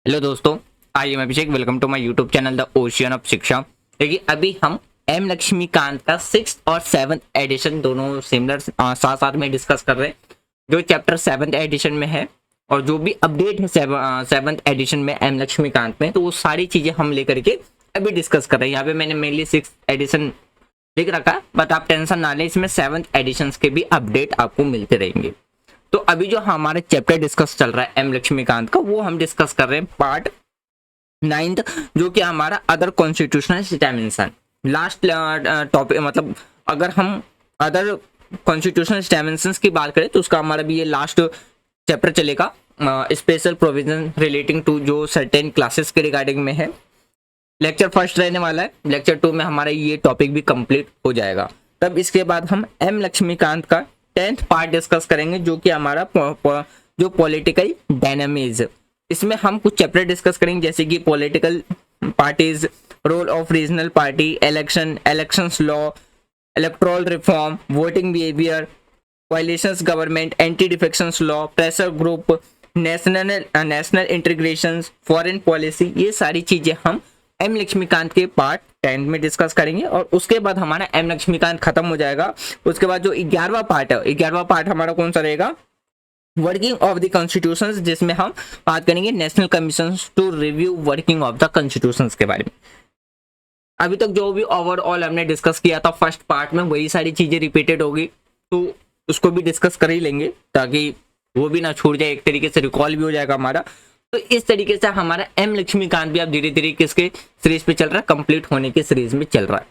Hello दोस्तों, I am Abhishek. Welcome to my YouTube channel the ocean of Shiksha. देखिए, अभी हम एम लक्ष्मीकांत का 6th और 7th एडिशन दोनों सिमिलर साथ साथ में डिस्कस कर रहे हैं। जो चैप्टर 7th एडिशन में है और जो भी अपडेट है 7th एडिशन में एम लक्ष्मीकांत में, तो वो सारी चीजें हम लेकर के अभी डिस्कस कर रहे हैं। यहाँ पे मैंने मेनली 6th एडिशन लिख रखा है, बट आप टेंशन ना लें, इसमें 7th एडिशन के भी अपडेट आपको मिलते रहेंगे। तो अभी जो हमारे चैप्टर डिस्कस चल रहा है एम लक्ष्मीकांत का, वो हम डिस्कस कर रहे हैं पार्ट 9th, जो कि हमारा other constitutional dimension. Last topic मतलब अगर हम अदर कॉन्स्टिट्यूशनल डायमेंशंस की बात करें तो उसका हमारा भी ये लास्ट चैप्टर चलेगा। स्पेशल प्रोविजन रिलेटिंग टू जो सर्टेन क्लासेस के रिगार्डिंग में है। लेक्चर फर्स्ट रहने वाला है, लेक्चर 2 में हमारा ये टॉपिक भी कंप्लीट हो जाएगा। तब इसके बाद हम एम लक्ष्मीकांत का 10th पार्ट डिस्कस करेंगे, जो कि हमारा जो पॉलिटिकल डायनामिज्म। इसमें हम कुछ चैप्टर डिस्कस करेंगे, जैसे कि political parties, role of regional party, elections law, electoral reform, voting behaviour, coalitions government, anti defections law, pressure group, national integration, foreign policy. ये सारी चीजें हम एम लक्ष्मीकांत के पार्ट 10 में डिस्कस करेंगे और उसके बाद हमारा एम लक्ष्मीकांत खत्म हो जाएगा। उसके बाद जो 11वां पार्ट है, 11वां पार्ट हमारा कौन सा रहेगा? वर्किंग ऑफ द कॉन्स्टिट्यूशन, जिसमें हम बात करेंगे National Commission to Review Working of the Constitution के बारे में। अभी तक जो भी ओवरऑल हमने डिस्कस किया था फर्स्ट पार्ट में, वही सारी चीजें रिपीटेड होगी, तो उसको भी डिस्कस कर ही लेंगे ताकि वो भी ना छूट जाए, एक तरीके से रिकॉल भी हो जाएगा हमारा। तो इस तरीके से हमारा एम लक्ष्मीकांत भी अब धीरे धीरे किसके सीरीज पे चल रहा है, कंप्लीट होने के सीरीज में चल रहा है।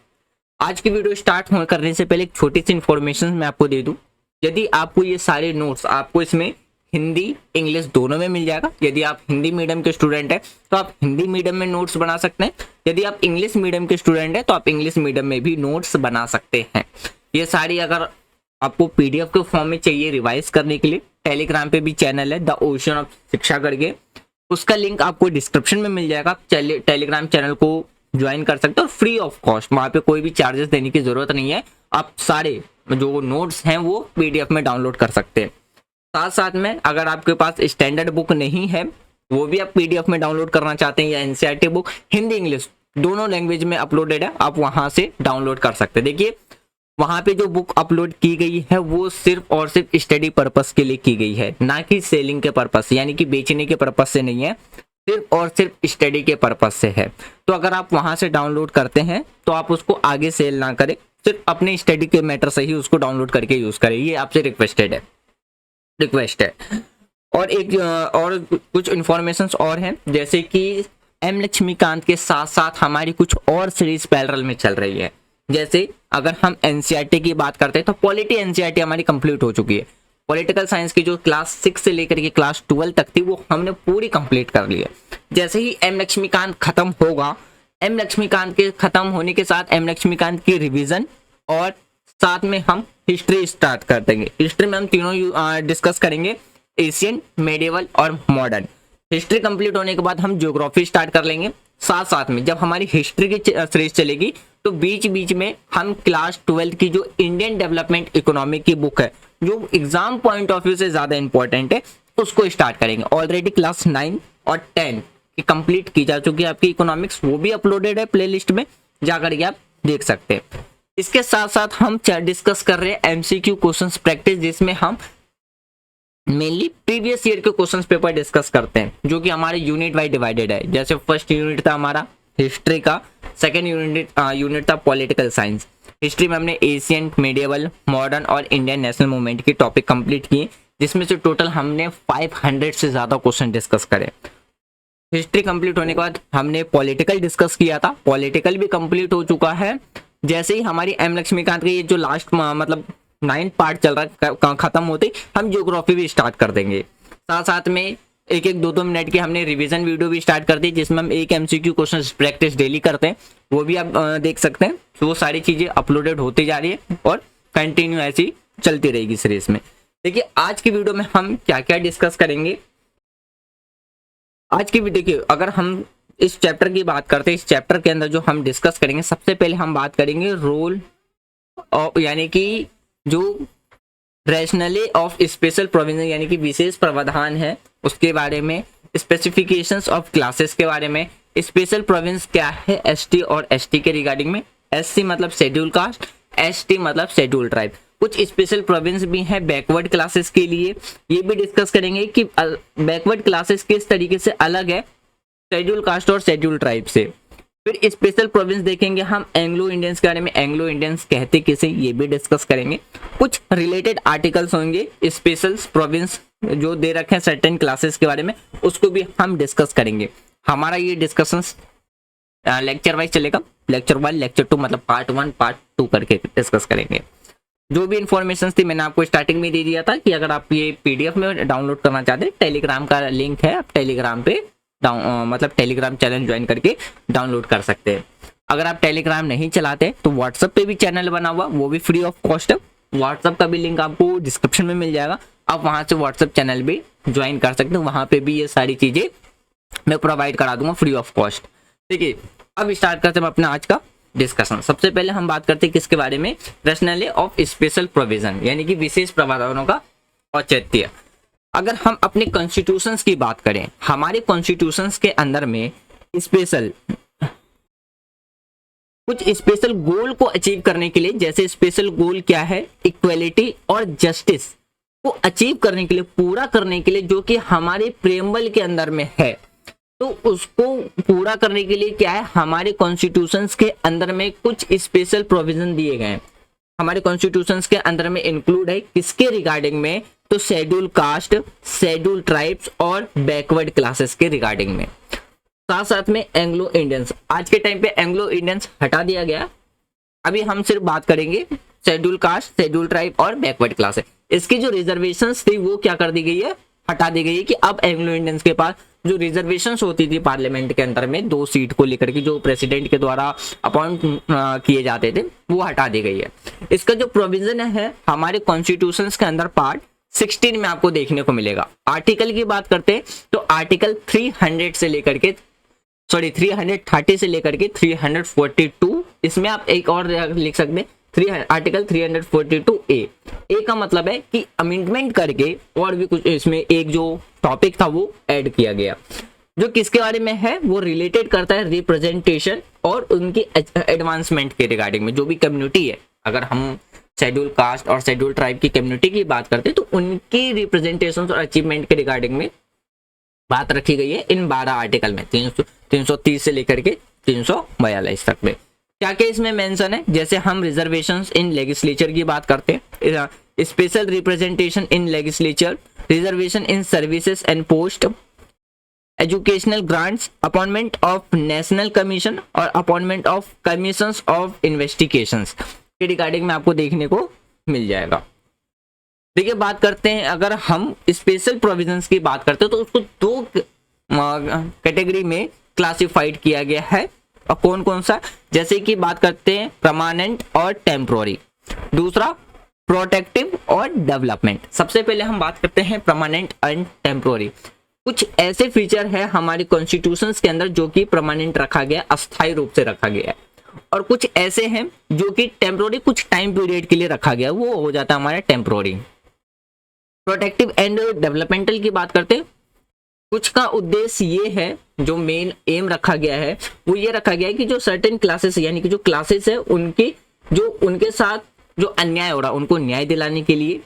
आज की वीडियो स्टार्ट करने से पहले एक छोटी सी इन्फॉर्मेशन मैं आपको दे दूं। यदि आपको ये सारे नोट्स आपको इसमें हिंदी इंग्लिश दोनों में मिल जाएगा। यदि आप हिंदी मीडियम के स्टूडेंट हैं तो आप हिंदी मीडियम में नोट्स बना सकते हैं। यदि आप इंग्लिश मीडियम के स्टूडेंट हैं तो आप इंग्लिश मीडियम में भी नोट्स बना सकते हैं। ये सारी अगर आपको पीडीएफ के फॉर्म में चाहिए रिवाइज करने के लिए, टेलीग्राम पे भी चैनल है द ओशियन ऑफ शिक्षा करके, उसका लिंक आपको डिस्क्रिप्शन में मिल जाएगा। चलिए टेलीग्राम चैनल को ज्वाइन कर सकते हो और फ्री ऑफ कॉस्ट, वहां पे कोई भी चार्जेस देने की जरूरत नहीं है। आप सारे जो नोट्स हैं वो पीडीएफ में डाउनलोड कर सकते हैं। साथ साथ में अगर आपके पास स्टैंडर्ड बुक नहीं है, वो भी आप पीडीएफ में डाउनलोड करना चाहते हैं, या एनसीईआरटी बुक हिंदी इंग्लिश दोनों लैंग्वेज में अपलोडेड है, आप वहां से डाउनलोड कर सकते हैं। देखिए, वहां पे जो बुक अपलोड की गई है वो सिर्फ और सिर्फ स्टडी पर्पस के लिए की गई है, ना कि सेलिंग के पर्पस यानी कि बेचने के पर्पस से नहीं है, सिर्फ और सिर्फ स्टडी के पर्पस से है। तो अगर आप वहां से डाउनलोड करते हैं तो आप उसको आगे सेल ना करें, सिर्फ अपने स्टडी के मैटर से ही उसको डाउनलोड करके यूज करें, ये आपसे रिक्वेस्ट है। और एक और कुछ इंफॉर्मेशन और हैं, जैसे कि एम लक्ष्मीकांत के साथ साथ हमारी कुछ और सीरीज पैरेलल में चल रही है। जैसे अगर हम एनसीईआरटी की बात करते हैं तो पॉलिटी एनसीईआरटी हमारी कंप्लीट हो चुकी है। पॉलिटिकल साइंस की जो क्लास 6 से लेकर के क्लास 12 तक थी वो हमने पूरी कंप्लीट कर ली है। जैसे ही एम लक्ष्मीकांत खत्म होगा, एम लक्ष्मीकांत के खत्म होने के साथ एम लक्ष्मीकांत की रिवीजन और साथ में हम हिस्ट्री स्टार्ट कर देंगे। हिस्ट्री में हम तीनों डिस्कस करेंगे, एशियन, मेडिवल और मॉडर्न। हिस्ट्री कंप्लीट होने के बाद हम ज्योग्राफी स्टार्ट कर लेंगे। साथ साथ में जब हमारी हिस्ट्री की सीरीज चलेगी तो बीच बीच में हम क्लास 12 की जो इंडियन डेवलपमेंट इकोनॉमी की बुक है, जो एग्जाम पॉइंट ऑफ व्यू से ज्यादा इंपॉर्टेंट है, उसको स्टार्ट करेंगे। ऑलरेडी क्लास 9 और 10 की कंप्लीट की जा चुकी है आपकी इकोनॉमिक्स, वो भी अपलोडेड है प्लेलिस्ट में, जाकर के आप देख सकते हैं। इसके साथ साथ हम डिस्कस कर रहे हैं एमसीक्यू क्वेश्चंस प्रैक्टिस, जिसमें हम मेनली प्रीवियस ईयर के क्वेश्चंस पेपर डिस्कस करते हैं, जो कि हमारे यूनिट वाइज डिवाइडेड है। जैसे फर्स्ट यूनिट था हमारा हिस्ट्री का, सेकेंड यूनिट था पॉलिटिकल साइंस। हिस्ट्री में हमने एशियन, मेडिवल, मॉडर्न और इंडियन नेशनल मूवमेंट की टॉपिक कंप्लीट किए, जिसमें से टोटल हमने 500 से ज्यादा क्वेश्चन डिस्कस करे। हिस्ट्री कंप्लीट होने के बाद हमने पॉलिटिकल डिस्कस किया था, पॉलिटिकल भी कंप्लीट हो चुका है। जैसे ही हमारी एम लक्ष्मीकांत का ये जो लास्ट मतलब 9 पार्ट चल रहा है खत्म होते हम ज्योग्राफी भी स्टार्ट कर देंगे। साथ साथ में एक 2-2 मिनट की हमने रिवीजन वीडियो भी स्टार्ट कर दी, जिसमें हम एक एमसीक्यू क्वेश्चन प्रैक्टिस डेली करते हैं, वो भी आप देख सकते हैं। तो वो सारी चीजें अपलोडेड होती जा रही है और कंटिन्यू ऐसी चलती रहेगी सीरीज में। देखिए, आज की वीडियो में हम क्या क्या डिस्कस करेंगे। आज की वीडियो देखिए, अगर हम इस चैप्टर की बात करते हैं, इस चैप्टर के अंदर जो हम डिस्कस करेंगे, सबसे पहले हम बात करेंगे रोल यानी कि जो रैशनली ऑफ स्पेशल प्रोविजन यानी कि विशेष प्रावधान है उसके बारे में, स्पेसिफिकेशंस ऑफ क्लासेस के बारे में, स्पेशल प्रोविंस क्या है एसटी और एसटी के रिगार्डिंग में, एससी मतलब शेड्यूल कास्ट, एसटी मतलब शेड्यूल ट्राइब, कुछ स्पेशल प्रोविंस भी हैं बैकवर्ड क्लासेस के लिए, ये भी डिस्कस करेंगे कि बैकवर्ड क्लासेस किस तरीके से अलग है शेड्यूल कास्ट और शेड्यूल ट्राइब से। फिर स्पेशल प्रोविंस देखेंगे हम एंग्लो इंडियंस के बारे में, एंग्लो इंडियंस कहते किसे ये भी डिस्कस करेंगे। कुछ रिलेटेड आर्टिकल्स होंगे स्पेशल प्रोविंस जो दे रखे हैं सर्टेन क्लासेस के बारे में, उसको भी हम डिस्कस करेंगे। हमारा ये डिस्कशंस लेक्चर वाइज चलेगा, लेक्चर 1 लेक्चर 2 मतलब पार्ट 1 पार्ट 2 करके डिस्कस करेंगे। जो भी इंफॉर्मेशन थी मैंने आपको स्टार्टिंग में दे दिया था कि अगर आप ये पीडीएफ में डाउनलोड करना चाहते हैं, टेलीग्राम का लिंक है, आप टेलीग्राम पे मतलब टेलीग्राम चैनल ज्वाइन करके डाउनलोड कर सकते हैं। अगर आप टेलीग्राम नहीं चलाते तो व्हाट्सएप पे भी चैनल बना हुआ, वो भी फ्री ऑफ कॉस्ट है। व्हाट्सएप का भी लिंक आपको डिस्क्रिप्शन में मिल जाएगा, आप वहां से व्हाट्सएप चैनल भी ज्वाइन कर सकते हो, वहां पे भी ये सारी चीजें मैं प्रोवाइड करा दूंगा फ्री ऑफ कॉस्ट। ठीक है, अब स्टार्ट करते हैं अपना आज का डिस्कशन। सबसे पहले हम बात करते हैं किसके बारे में, रैशनली ऑफ स्पेशल प्रोविजन यानी कि विशेष प्रावधानों का औचित्य। अगर हम अपने कॉन्स्टिट्यूशंस की बात करें, हमारे कॉन्स्टिट्यूशंस के अंदर में कुछ स्पेशल गोल को अचीव करने के लिए, जैसे स्पेशल गोल क्या है, इक्वलिटी और जस्टिस को अचीव करने के लिए, पूरा करने के लिए, जो कि हमारे प्रेम्बल के अंदर में है, तो उसको पूरा करने के लिए क्या है, हमारे कॉन्स्टिट्यूशंस के अंदर में कुछ स्पेशल प्रोविजन दिए गए हैं। हमारे कॉन्स्टिट्यूशंस के अंदर में इंक्लूड है किसके रिगार्डिंग में, तो शेड्यूल कास्ट, शेड्यूल ट्राइब्स और बैकवर्ड क्लासेस के रिगार्डिंग में। साथ साथ में एंग्लो इंडियंस, आज के टाइम पे एंग्लो इंडियंस हटा दिया गया, अभी हम सिर्फ बात करेंगे शेड्यूल कास्ट, शेड्यूल ट्राइब और बैकवर्ड क्लास है। इसकी जो रिजर्वेशंस थी वो क्या कर दी गई है, हटा दी गई है कि अब एंग्लो इंडियंस के पास जो रिजर्वेशंस होती थी पार्लियामेंट के अंदर में 2 सीट को लेकर के, जो प्रेसिडेंट के द्वारा अपॉइंट किए जाते थे, वो हटा दी गई है। इसका जो प्रोविजन है हमारे कॉन्स्टिट्यूशंस के अंदर पार्ट 16 में आपको देखने को मिलेगा। आर्टिकल की बात करते हैं तो आर्टिकल 330 से लेकर के 342, इसमें आप एक और लिख सकते हैं आर्टिकल 342 ए का मतलब है कि अमेंडमेंट करके और भी कुछ इसमें एक जो टॉपिक था वो ऐड किया गया, जो किसके बारे में है, वो रिलेटेड करता है रिप्रेजेंटेशन और उनकी एडवांसमेंट के रिगार्डिंग में। जो भी कम्युनिटी है, अगर हम शेड्यूल कास्ट और शेड्यूल ट्राइब की कम्युनिटी की बात करते हैं तो उनकी रिप्रेजेंटेशन और अचीवमेंट के रिगार्डिंग में बात रखी गई है इन 12 आर्टिकल में, 330 से लेकर के 342 तक में। क्या क्या इसमें मेंशन है, जैसे हम रिजर्वेशंस इन लेजिस्लेचर की बात करते हैं, special representation in legislature, reservation in services and post, educational grants, appointment of national commission और appointment of commissions of investigations के रिगार्डिंग में आपको देखने को मिल जाएगा। देखिए, बात करते हैं अगर हम स्पेशल प्रोविजंस की बात करते हैं तो उसको 2 कैटेगरी में क्लासिफाइड किया गया है, और कौन कौन सा, जैसे कि बात करते हैं परमानेंट और टेम्पोररी, दूसरा प्रोटेक्टिव और डेवलपमेंट। सबसे पहले हम बात करते हैं परमानेंट एंड टेम्पोररी। कुछ ऐसे फीचर है हमारे कॉन्स्टिट्यूशंस के अंदर जो कि परमानेंट रखा गया, अस्थायी रूप से रखा गया है, और कुछ ऐसे हैं जो कि टेम्पोररी कुछ टाइम पीरियड के लिए रखा गया, वो हो जाता है हमारा टेम्पोररी। प्रोटेक्टिव एंड डेवलपमेंटल की बात करते हैं, कुछ का उद्देश्य ये है, जो मेन एम रखा गया है वो ये रखा गया है कि जो सर्टेन क्लासेस यानी कि जो क्लासेस है उनके साथ जो अन्याय हो रहा उनको न्याय दिलाने के लिए,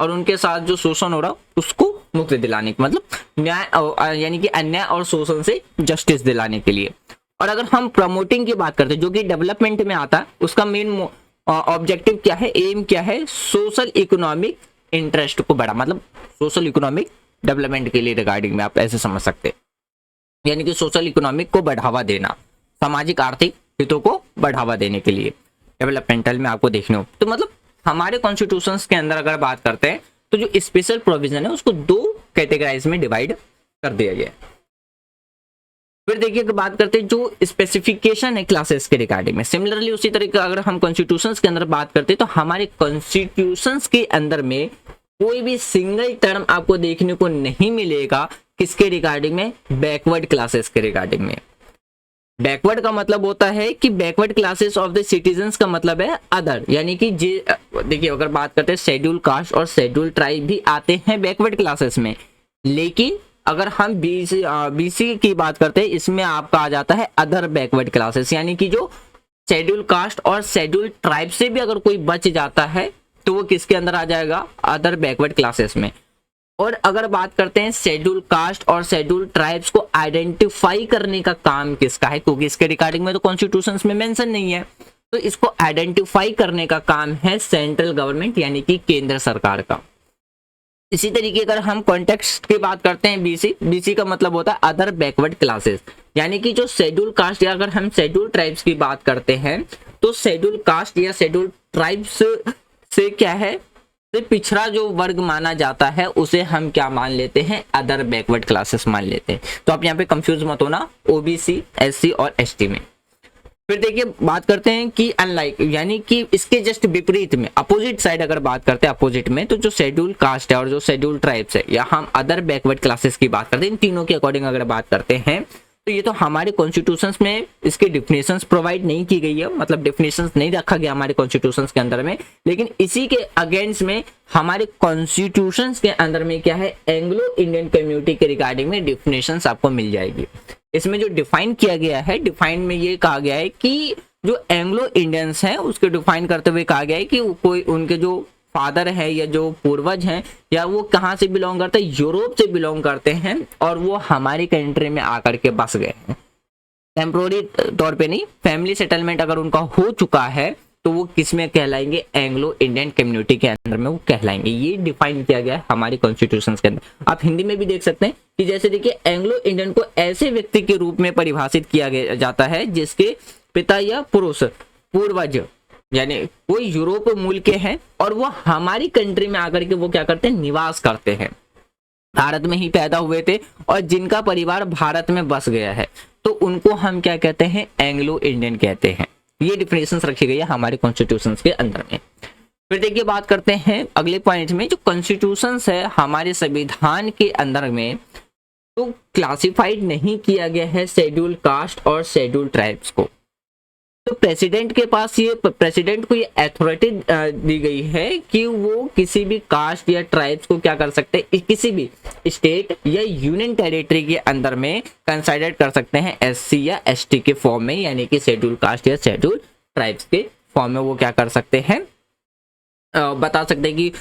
और उनके साथ जो शोषण हो रहा उसको मुक्ति दिलाने के, मतलब न्याय यानी कि अन्याय और शोषण से जस्टिस दिलाने के लिए। और अगर हम प्रमोटिंग की बात करते हैं जो कि डेवलपमेंट में आता है, उसका मेन ऑब्जेक्टिव क्या है, एम क्या है, सोशल इकोनॉमिक इंटरेस्ट को बढ़ा, मतलब सोशल इकोनॉमिक डेवलपमेंट के लिए रिगार्डिंग में आप ऐसे समझ सकते हैं, यानी कि सोशल इकोनॉमिक को बढ़ावा देना, सामाजिक आर्थिक हितों को बढ़ावा देने के लिए डेवलपमेंटल में आपको देखने हो। तो मतलब हमारे कॉन्स्टिट्यूशंस के अंदर अगर बात करते हैं तो जो स्पेशल प्रोविजन है उसको 2 कैटेगराइज में डिवाइड कर दिया गया है। फिर देखिए बात करते हैं जो स्पेसिफिकेशन है क्लासेस के रिगार्डिंग में, सिमिलरली उसी तरीके अगर हम कॉन्स्टिट्यूशंस के अंदर बात करते हैं तो हमारे कॉन्स्टिट्यूशंस के अंदर में कोई भी सिंगल टर्म आपको देखने को नहीं मिलेगा किसके रिगार्डिंग में, बैकवर्ड क्लासेस के रिगार्डिंग में। बैकवर्ड का मतलब होता है कि backward classes of the citizens का मतलब है अदर, यानी कि देखिए अगर बात करते हैं शेड्यूल कास्ट और शेड्यूल ट्राइब भी आते हैं बैकवर्ड क्लासेस में, लेकिन अगर हम बीसी की बात करते हैं इसमें आपका आ जाता है अदर बैकवर्ड क्लासेस, यानी कि जो शेड्यूल कास्ट और शेड्यूल ट्राइब से भी अगर कोई बच जाता है तो वो किसके अंदर आ जाएगा, अदर बैकवर्ड क्लासेस में। और अगर बात करते हैं शेड्यूल कास्ट और शेड्यूल ट्राइब्स को आइडेंटिफाई करने का काम किसका है, क्योंकि इसके रिगार्डिंग में तो कॉन्स्टिट्यूशंस में मेंशन नहीं है, तो इसको आइडेंटिफाई करने का काम है सेंट्रल गवर्नमेंट यानी कि केंद्र सरकार का। इसी तरीके अगर हम कॉन्टेक्स्ट की बात करते हैं बीसी का मतलब होता है अदर बैकवर्ड क्लासेस, यानी कि जो शेड्यूल कास्ट या अगर हम शेड्यूल ट्राइब्स की बात करते हैं तो शेड्यूल कास्ट या शेड्यूल ट्राइब्स से क्या है, से पिछड़ा जो वर्ग माना जाता है उसे हम क्या मान लेते हैं, अदर बैकवर्ड क्लासेस मान लेते हैं। तो आप यहाँ पे कंफ्यूज मत होना ओबीसी, एससी और एसटी में। फिर देखिए बात करते हैं कि अनलाइक, यानी कि इसके जस्ट विपरीत में अपोजिट साइड अगर बात करते हैं अपोजिट में, तो जो शेड्यूल कास्ट है और जो शेड्यूल ट्राइब्स है या हम अदर बैकवर्ड क्लासेस की बात करते हैं, इन तीनों के अकॉर्डिंग अगर बात करते हैं तो ये तो हमारे कॉन्स्टिट्यूशंस में इसके डिफिनेशंस प्रोवाइड नहीं की गई है, मतलब डिफिनेशंस नहीं रखा गया हमारे कॉन्स्टिट्यूशंस के अंदर में, लेकिन इसी के अगेंस्ट में हमारे कॉन्स्टिट्यूशंस के अंदर में क्या है, एंग्लो इंडियन कम्युनिटी के रिगार्डिंग में डिफिनेशंस आपको मिल जाएगी। इसमें जो डिफाइन किया गया है, डिफाइन में ये कहा गया है कि जो एंग्लो इंडियंस हैं उसके डिफाइन करते हुए कहा गया है कि कोई उनके जो फादर है या जो पूर्वज हैं या वो कहाँ से बिलोंग करते हैं, यूरोप से बिलोंग करते हैं और वो हमारी कंट्री में आकर के बस गए हैं, टेम्पोररी तौर पे नहीं, फैमिली सेटलमेंट अगर उनका हो चुका है तो वो किस में कहलाएंगे, एंग्लो इंडियन कम्युनिटी के अंदर में वो कहलाएंगे। ये डिफाइन किया गया है हमारे कॉन्स्टिट्यूशन के अंदर। आप हिंदी में भी देख सकते हैं कि जैसे देखिए एंग्लो इंडियन को ऐसे व्यक्ति के रूप में परिभाषित किया गया जाता है जिसके पिता या पुरुष पूर्वज यानी वो यूरोप मूल के हैं और वो हमारी कंट्री में आकर के वो क्या करते हैं, निवास करते हैं, भारत में ही पैदा हुए थे और जिनका परिवार भारत में बस गया है, तो उनको हम क्या कहते हैं, एंग्लो इंडियन कहते हैं। ये डिफिनेशंस रखी गई है हमारे कॉन्स्टिट्यूशंस के अंदर में। फिर देखिए बात करते हैं अगले पॉइंट में, जो कॉन्स्टिट्यूशंस है हमारे संविधान के अंदर में तो क्लासिफाइड नहीं किया गया है शेड्यूल कास्ट और शेड्यूल ट्राइब्स को। तो प्रेसिडेंट के पास प्रेसिडेंट को ये अथॉरिटी दी गई है कि वो किसी भी कास्ट या ट्राइब्स को क्या कर सकते हैं, किसी भी स्टेट या यूनियन टेरिटरी के अंदर में कंसिडर कर सकते हैं एससी या एसटी के फॉर्म में, यानी कि शेड्यूल कास्ट या शेड्यूल ट्राइब्स के फॉर्म में वो क्या कर सकते हैं, बता सकते हैं कि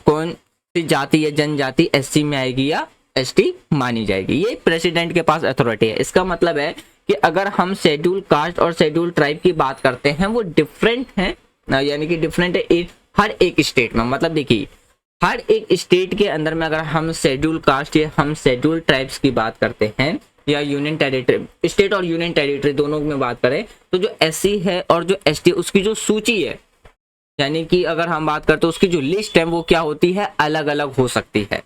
कौन सी जाति या जनजाति एससी में आएगी या एसटी मानी जाएगी। ये प्रेसिडेंट के पास अथॉरिटी है। इसका मतलब है कि अगर हम शेड्यूल कास्ट और शेड्यूल ट्राइब की बात करते हैं वो डिफरेंट है, यानी कि डिफरेंट है हर एक स्टेट में। मतलब देखिए हर एक स्टेट के अंदर में अगर हम शेड्यूल कास्ट या हम शेड्यूल ट्राइब्स की बात करते हैं या यूनियन टेरिटरी, स्टेट और यूनियन टेरिटरी दोनों में बात करें, तो जो एससी है और जो एसटी उसकी जो सूची है, यानी कि अगर हम बात करते हैं उसकी जो लिस्ट है वो क्या होती है, अलग अलग हो सकती है।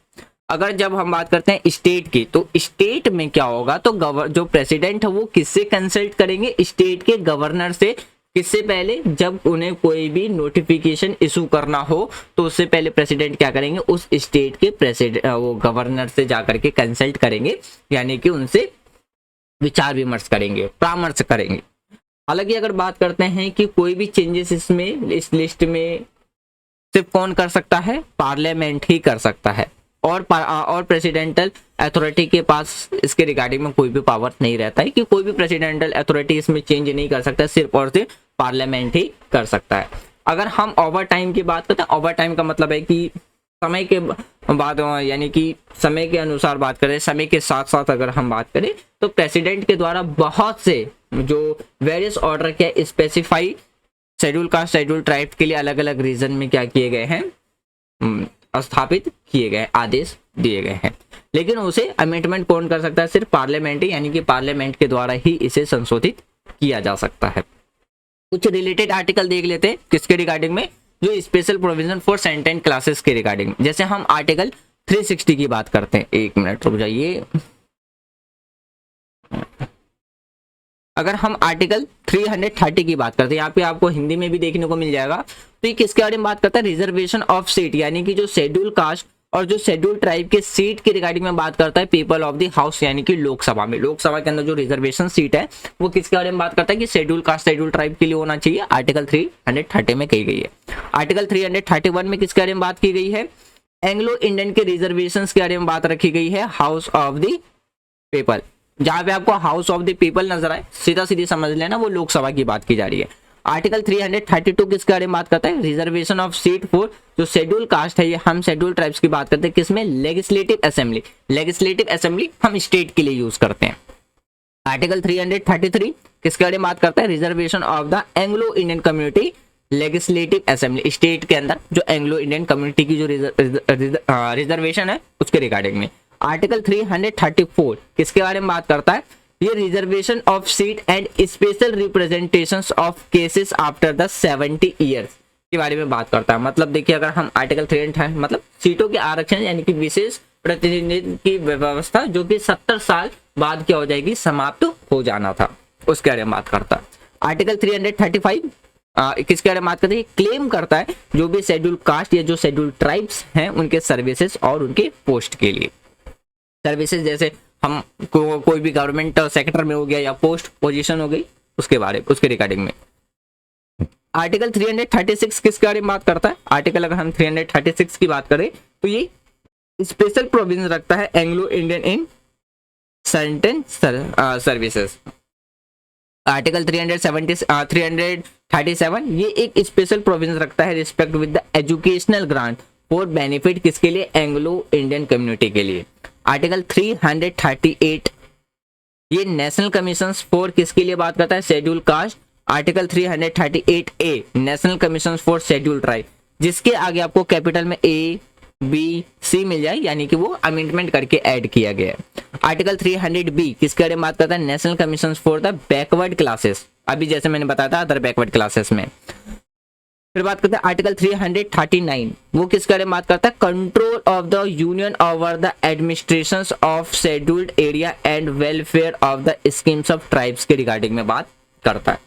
अगर जब हम बात करते हैं स्टेट की, तो स्टेट में क्या होगा, तो जो प्रेसिडेंट है वो किससे कंसल्ट करेंगे, स्टेट के गवर्नर से। किससे पहले, जब उन्हें कोई भी नोटिफिकेशन इशू करना हो तो उससे पहले प्रेसिडेंट क्या करेंगे, उस स्टेट के प्रेसिडेंट वो गवर्नर से जाकर के कंसल्ट करेंगे, यानी कि उनसे विचार विमर्श करेंगे, परामर्श करेंगे। हालांकि अगर बात करते हैं कि कोई भी चेंजेस इसमें इस लिस्ट में सिर्फ कौन कर सकता है, पार्लियामेंट ही कर सकता है और प्रेसिडेंटल अथॉरिटी के पास इसके रिगार्डिंग में कोई भी पावर नहीं रहता है कि कोई भी प्रेसिडेंटल अथॉरिटी इसमें चेंज नहीं कर सकता, सिर्फ और सिर्फ पार्लियामेंट ही कर सकता है। अगर हम ओवर टाइम की बात करते हैं, ओवर टाइम का मतलब है कि समय के बाद, यानी कि समय के अनुसार बात करें, समय के साथ साथ अगर हम बात करें तो प्रेसिडेंट के द्वारा बहुत से जो वेरियस ऑर्डर के specify schedule caste schedule tribe के लिए अलग अलग रीजन में क्या किए गए हैं, स्थापित किए गए, आदेश दिए गए हैं। लेकिन उसे अमेंडमेंट कौन कर सकता है, सिर्फ पार्लियामेंट ही, यानी कि पार्लियामेंट के द्वारा ही इसे संशोधित किया जा सकता है। कुछ रिलेटेड आर्टिकल देख लेते हैं किसके रिगार्डिंग में, जो special provision for scented classes के रिगार्डिंग। जैसे हम आर्टिकल 360 की बात करते हैं, एक मिनट रुक जाइए। अगर हम आर्टिकल 330 की बात करते हैं, यहाँ पे आपको हिंदी में भी देखने को मिल जाएगा, तो ये किसके बारे में बात करता है, रिजर्वेशन ऑफ सीट, यानी कि जो शेड्यूल कास्ट और जो शेड्यूल ट्राइब के सीट की रिगार्डिंग में बात करता है पीपल ऑफ द हाउस यानी कि लोकसभा में। लोकसभा के अंदर जो रिजर्वेशन सीट है वो किसके बारे में बात करता है कि शेड्यूल कास्ट शेड्यूल ट्राइब के लिए होना चाहिए, आर्टिकल 330 में कही गई है। आर्टिकल 331 में किसके बारे में बात की गई है, एंग्लो इंडियन के रिजर्वेशंस के बारे में बात रखी गई है, हाउस ऑफ द पीपल। जहां पे आपको हाउस ऑफ द पीपल नजर आए सीधा सीधी समझ लेना वो लोकसभा की बात की जा रही है। आर्टिकल 332 किसके बारे में बात करता है, रिजर्वेशन ऑफ सीट फॉर जो शेड्यूल कास्ट है, ये हम शेड्यूल ट्राइब्स की बात करते हैं किसमें, लेजिस्लेटिव असेंबली। लेजिस्लेटिव असेंबली हम स्टेट के लिए यूज करते हैं। आर्टिकल 333 किसके बारे में बात करता है, reservation of the Anglo Indian community legislative assembly, state के अंदर जो एंग्लो इंडियन कम्युनिटी की जो रिजर्वेशन है उसके रिगार्डिंग में। आर्टिकल 334 किसके बारे में बात करता है, ये reservation of seat and special representations of cases after the 70 years के बारे में बात करता है। मतलब देखिए अगर हम आर्टिकल 330 मतलब सीटों के आरक्षण यानी कि विशेष प्रतिनिधित्व की व्यवस्था जो कि 70 साल बाद क्या हो जाएगी, समाप्त हो जाना था, उसके बारे में बात करता है। आर्टिकल 335 किसके बारे में बात करते हैं, क्लेम करता है जो भी शेड्यूल कास्ट या जो शेड्यूल ट्राइब्स हैं उनके सर्विसेज और उनके पोस्ट के लिए। सर्विसेज जैसे हम कोई भी गवर्नमेंट सेक्टर में हो गया या पोस्ट पोजीशन हो गई उसके बारे में उसके रिगार्डिंग में। आर्टिकल 336 किसके बारे में बात करता है, आर्टिकल अगर हम 336 की बात करें तो ये स्पेशल प्रोविजन रखता है Anglo Indian in certain services. Article 337 ये एक स्पेशल प्रोविजन रखता है respect with the educational grant for benefit किसके लिए, एंग्लो इंडियन कम्युनिटी के लिए। आर्टिकल 338 ये नेशनल कमीशन फॉर किसके लिए बात करता है, schedule caste. Article 338A national commission for schedule tribe, जिसके आगे आपको कैपिटल में ABC मिल जाए यानी कि वो अमेंडमेंट करके ऐड किया गया है। आर्टिकल 300B किसके बारे में बात करता है, national commission for the backward classes, अभी जैसे मैंने बताया था अदर बैकवर्ड क्लासेस में। फिर बात करते हैं आर्टिकल 339 वो किसके बारे में बात करता है, control of the union over the administration of scheduled area and welfare of the schemes of tribes के रिगार्डिंग में बात करता है।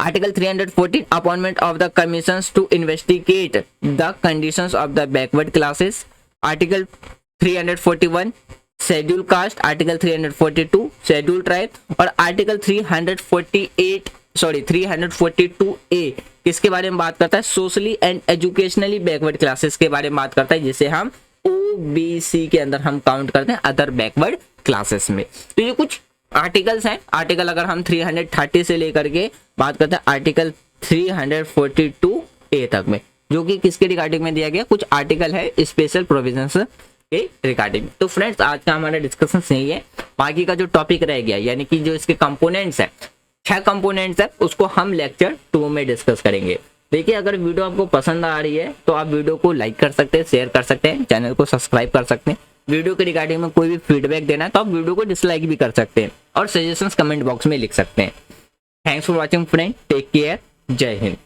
Article 314 appointment of the commissions to investigate the conditions of the backward classes. Article 341 schedule caste, article 342 schedule tribe और article 342A किसके बारे में बात करता है, socially and educationally backward classes के बारे में बात करता है, जिसे हम OBC के अंदर हम काउंट करते हैं अदर बैकवर्ड क्लासेस में। तो ये कुछ आर्टिकल्स हैं। आर्टिकल अगर हम 330 से लेकर के बात करते हैं आर्टिकल 342A तक में, जो कि किसके रिगार्डिंग में दिया गया, कुछ आर्टिकल है स्पेशल प्रोविजंस के रिगार्डिंग। तो फ्रेंड्स आज का हमारा डिस्कशन यही है। बाकी का जो टॉपिक रह गया यानी कि जो इसके कंपोनेंट्स है, 6 कंपोनेंट्स है, उसको हम लेक्चर 2 में डिस्कस करेंगे। देखिए अगर वीडियो आपको पसंद आ रही है तो आप वीडियो को लाइक कर सकते हैं, शेयर कर सकते हैं, चैनल को सब्सक्राइब कर सकते हैं। वीडियो के रिगार्डिंग में कोई भी फीडबैक देना है तो आप वीडियो को डिसलाइक भी कर सकते हैं और सजेशंस कमेंट बॉक्स में लिख सकते हैं। Thanks for watching friend, take care, Jai Hind.